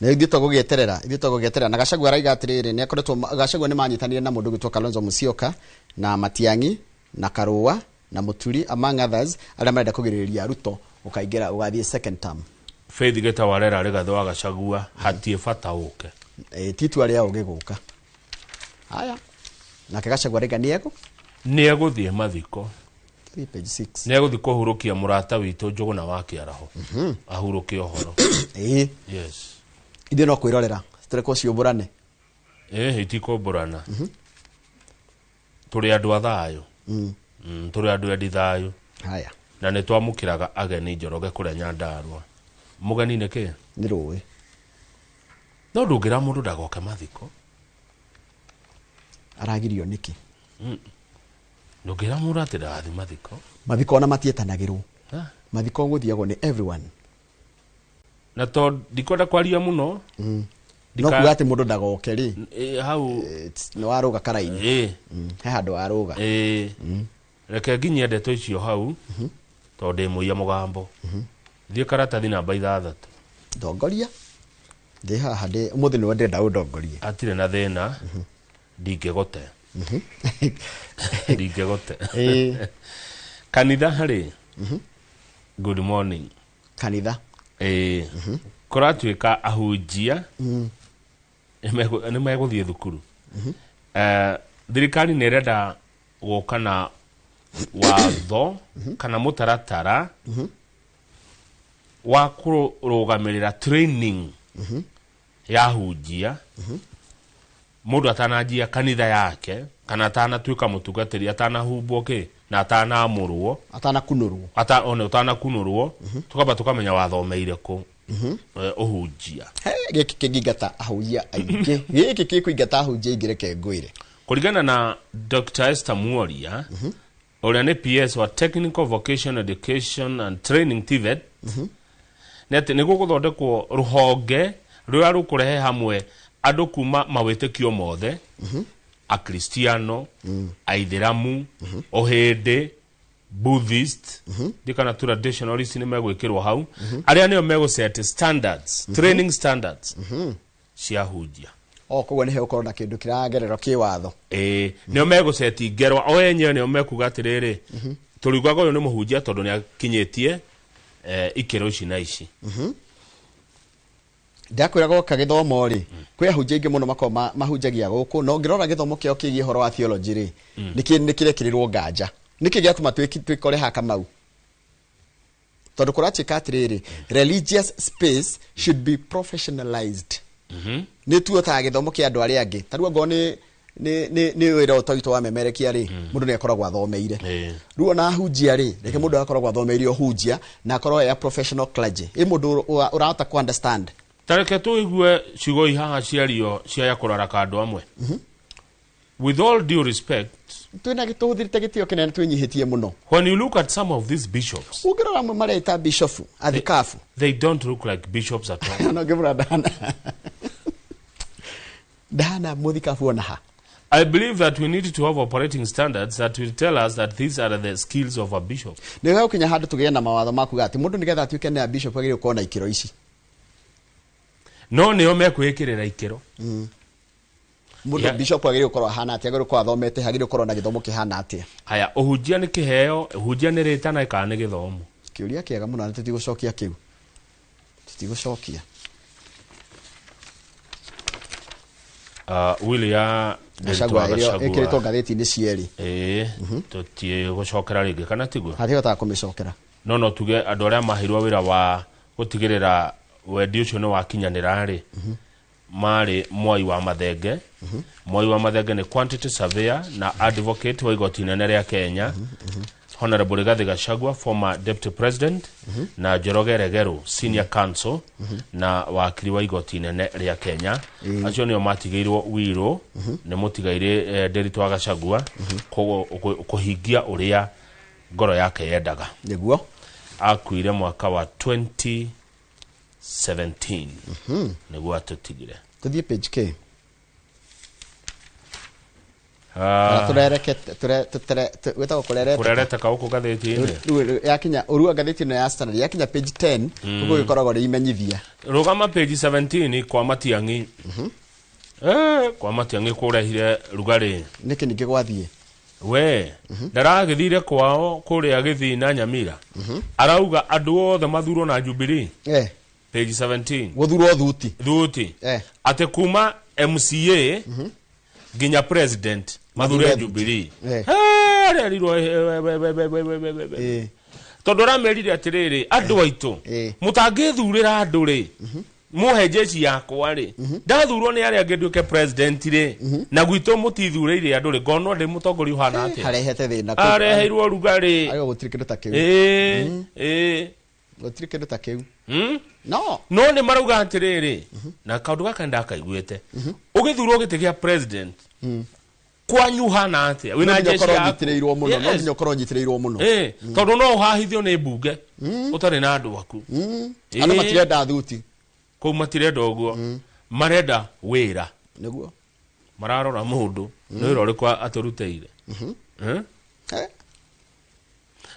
Na ithuĩ tũgũgĩeterera na Gachagua araiga atĩrĩrĩ nĩ akoretwo Gachagua nĩ manyitanire na mũndũ gwĩtwo Kalonzo Musyoka na Matiang'i na Karũa na Mũturi among others arĩa marenda kũgirĩrĩria Ruto ũkaingĩra ũgathiĩ second term. Faith Getawarera Rigathi wa Gachagua hatie bata ũke. Titu arĩa ũgĩgũka. Haya. Na Gachagua araiga nĩ egũthiĩ mathiko. Page 6. Nĩ egũthiĩ kũhurũkia mũrata witũ Njũgũna wa Kĩaraho. Ahurũkie ũhoro. Yes. Ithuĩ no kwĩrorera tũrekwo ciũmbũrane. Itikũmbũrana. Tũrĩ andũ a thayũ. Tũrĩ andũ endi thayũ. Haya. Na nĩ twamũkĩraga ageni Njoroge kũrĩa Nyandarua. Mũgeni nĩ kĩ? Nĩ rũĩ. No ndũngĩra mũndũ ndagoke mathiko. Aragirio nĩkĩ? Ndũngĩra mũndũ atĩ ndagathiĩ mathiko. Mathiko ona matietanagĩrwo. Mathiko gũthiagwo nĩ everyone. Na to ndikwenda kwaria mũno. No kuga atĩ mũndũ ndagoke rĩ. Hau nĩ warũga karaini. He handũ warũga. Reke nginyie ndeto icio hau. Tondũ ndĩ mũiya mũgambo. Thiĩ karatathi namba 6. Ndongoria. Ndĩ haha ndĩ ũmũthĩ nĩ ndĩrenda ũndongorie. Atirĩ na thĩna. Ndingĩgote. Ndingĩgote. Kanitha harĩ. Good morning. Kanitha. Kũratuĩka ahunjia nĩ megũthiĩ thukuru. Thirikari nĩ ĩrenda gũka na watho kana mũtaratara wa kũrũgamĩrĩra training ya hunjia mũndũ atananjia kanitha yake kana atanatuĩka mũtungatĩri atanahumbwo kĩ na atanaamũrwo atanakunũrwo tukamba tukamenya wathomeire kũ ũhunjia gĩkĩ kĩngĩngata ahunjia aingĩ gĩkĩ kĩkũingata ahunjia aingĩ reke ngwĩre kũringana na Dr. Esther Mworia ũrĩa nĩ PS wa Technical Vocational Education and Training TVET nĩ gũgũthondekwo rũhonge rũrĩa rũkũrehe hamwe andũ kuma mawĩtĩkio mothe akristiano aithĩramu ohĩndĩ Buddhist dikana traditionalist nĩ megwĩkĩrwo hau arĩa nĩo megũset standards training standards cia hunjia koguo nĩ hegũkorwo na kĩndũ kĩragererwo kĩwatho nĩo megũseti ngerwa o enyewe nĩo mekuga atĩrĩrĩ tũriguaga ũyũ nĩ mũhunjia tondũ nĩ akinyĩtie ikĩro ici na ici ndakwĩra goka gĩthomo rĩ kwĩ ahunjia aingĩ mũno makoo mahunjagia gũkũ no ngĩrora gĩthomo kĩao kĩgiĩ ũhoro wa theology rĩ nĩ kĩrekĩrĩrwo nganja nĩkĩ gĩatũma twĩkore haka mau tondũ kũratuĩka atĩrĩrĩ religious space should be professionalized nĩ tuotaga gĩthomo kĩa andũ arĩa angĩ tarua ngo nĩ wĩra ũtagitwo wa memerekia rĩ mũndũ nĩ akoragwo athomeire rĩu ona ahunjia rĩ reke mũndũ akoragwo athomeire ũhunjia na akorwo ya professional clergy mũndũ ũrahota ku understand tareke tuigue ciugo ihaha ciario cia kũrara kandu amwe with all due respect twina gĩtũthirite gĩtĩo kĩnene twĩnyihĩtie mũno when you look at some of these bishops ũngĩrora amwe mareta bishop athikafu they don't look like bishops at all no ngĩmũra dana mũthikafu ona ha I believe that we need to have operating standards that will tell us that these are the skills of a bishop. Nĩ gũkinya handũ tũgĩe na mawatho makuga atĩ mũndũ nĩgetha atuĩke na bishop agĩrĩirwo kuona ikĩro ici. No nĩo mekwĩkĩrĩra ikĩro. Mũndũ bishop agĩrĩirwo gũkorwo ahana atĩa agĩrĩirwo gũkorwo athomete agĩrĩirwo gũkorwo na gĩthomo kĩhana atĩa. Haya ũhunjia nĩ kĩheo, ũhunjia nĩ rĩtana kana nĩ gĩthomo. Kĩũria kĩega mũno na tũtigũcokia kĩu. Tũtigũcokia. William Gachagua ĩkĩrĩtwo ngathĩti-inĩ cierĩ. Tũtiĩ gũcokera rĩngĩ kana tiguo. Hatihotaga kũmĩcokera. No tuge andũ arĩa mahirwo wĩra wa gũtigĩrĩra wendi ũcio nĩ wakinyanĩra rĩ marĩ Mwai wa Mathenge. Mwai wa Mathenge nĩ quantity surveyor na advocate wa igoti inene rĩa Kenya. Honorable Rigathi Gachagua, former deputy president, na Njoroge Regero, senior counsel, na wakiri wa igoti inene rĩa Kenya. Acio nĩo matigĩirwo wĩro nĩ mũtigaire Nderitu wa Gachagua kũhingia ũrĩa ngoro yake yendaga. Nĩguo Akuire mwaka wa 2017. Nĩguo atũtigire. Tũthiĩ page K. turereke wetagwo kurereta kauko gatheti-ini yakinya urua gatheti-ini ya Standard yakinya page 10 kuko gikoragwo ri imenyithia rugama page 17 kwa Matiang'i kwa Matiang'i kurehire rugari niki ningi gwathie we ndaragithire kwao kuria Githii na Nyamira arauga andu othe mathuro na Jubilee page 17 guthuro thuti ate kuma MCA ginya president mathure Jubilee arirwo tondora merire atiriri andu aitu mutangithurira andu ri muhe jeshi yakwa ri ndathurwo ni ari angiduke president ri na gwitu mutithureire andu ri ngono ndi mutongori uhana ati harehete thina areheirwo rugari ayo gutiri kindu ta kiu gutiri kindu ta kiu no ni marauga atiriri na kaundu gaka ndakaiguite ugithurwo gite gia president kwanyu hana ati wina jeshi nyitireirwo muno no nginya korwo nyitireirwo muno tondu no uhahithio ni mbunge utari na andu aku ana matirenda thuti ko matirenda uguo marenda wira niguo mararora mundu no irore kwa aturuteire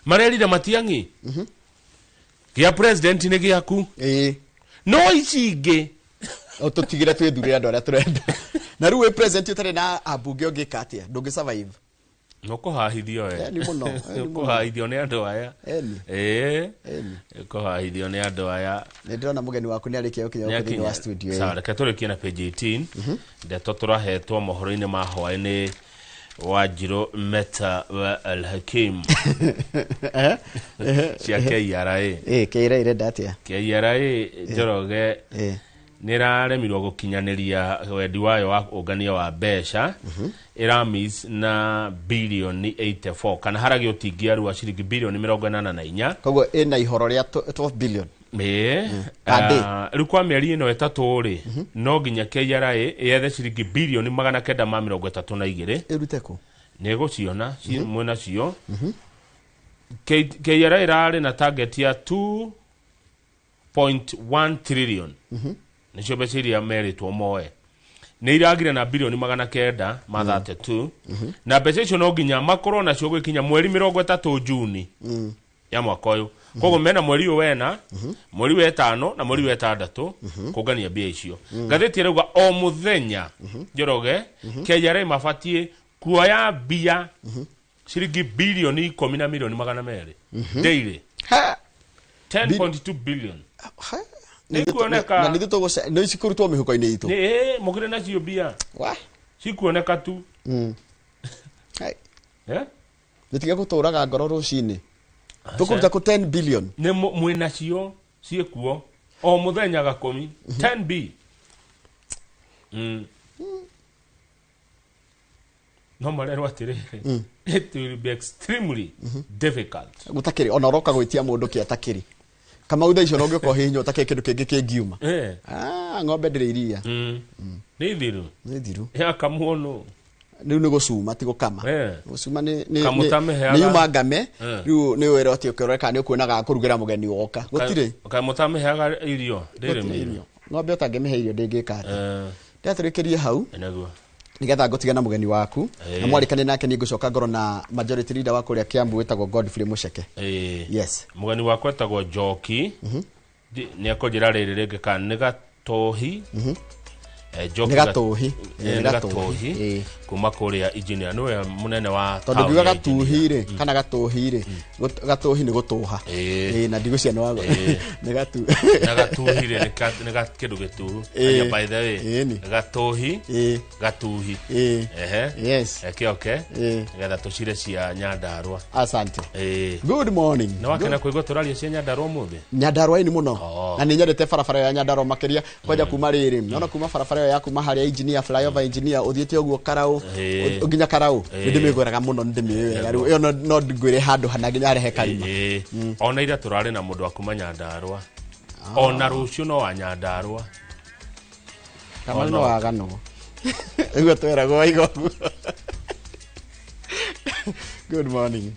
marerire Matiang'i gia president ni giaku no icingi tutigire twithurire andu aria turenda na riu president utari na abunge ungika atia ndungi survive no kuhahithio ni muno kuhahithio ni andu aya kuhahithio ni andu aya ni ndirona mugeni waku ni arikia ukinya kwenye wa studio sawa reke turikie na page 18 ndeto turahetwo mohoro-ini ma hwaini Wanjiru Meta wa Al-Hakim cia KRA KRA irenda atia KRA Njoroge niraremirwo gukinyaniria wendi wayo wa ungania wa mbeca iramis na bilioni 84 kana haragi utingia ruwa ciringi bilioni 84 koguo ina ihoro ria 12 billion riu kwa mieri ino etatu ri no nginya KRA yethe ciringi bilioni 932 irute ku ni guciona mwena cio KRA irari na target ya 2.1 trillion nicio mbeca iria meritwo moe ni iragire na bilioni 932 na mbeca icio no nginya makorwo nacio gwikinya mweri 30 Juni ya mwaka uyu koguo mena mweri wena mweri wa 5 na mweri wa 6 kugania mbia icio gatheti rauga o muthenya Njoroge KRA mabatie kuoya mbia ciringi bilioni 10 na milioni 200 daily 10.2 billion nikuoneka na nithuto no ikurutwo mihuko-ini itu mugire na cio bia cikuoneka tu nitiga guturaga ngoro rucini tukuruta ku 10 billion ne mwina cio ciekuo o muthenya gakumi 10b no marero atiriri it will be extremely difficult gutakiri ona roka gwitia mundu ki atakiri kama utha icio no ngiko hinyo take kindu kingi kingiuma ng'ombe ndire iria ni thiru ya kamuono riu ni gucuma ti gukama gucuma ni yuma ngame riu ni wera ati ukiroreka ni ukuonaga kurugira mugeni woka gutire kamutamehaga irio ndire mirio ng'ombe utangimihe irio ndingika ndaturikirie hau nigetha ngutigana mugeni waku na mwarikane nake ni ngucoka ngoro na majority leader wa kuria Kiambu wetagwo Godfrey Mucheke yes mugeni wakwa etagwo Njoki ni akonjira riri ringi kana ni Gatohi Njoki Gatohi kuma kuria engineer niwe munene wa tondu ngiuga Gatuhi ri kana Gatohi ri Gatohi ni gutuha na ndiguciana wago ni Gatu na Gatuhi ri ni kindu gitu anya by the way Gatohi Gatuhi yes okay getha tucire cia Nyandarua asante good morning na wakena kuigwa turaria cia Nyandarua muthi Nyandarua ni muno na ni nyendete barabara ya Nyandarua makiria kwaja kuma riri nona kuma barabara ya kuma haria engineer flyover engineer uthiete uguo Karau uginya Karau ndimigweraga muno ndimiwega riu iyo no ngwire handu hana nginya rehe karima ona ira turari na mundu akuma Nyandarua ona rucio no wa Nyandarua kama no wagano iguo twera go igo good morning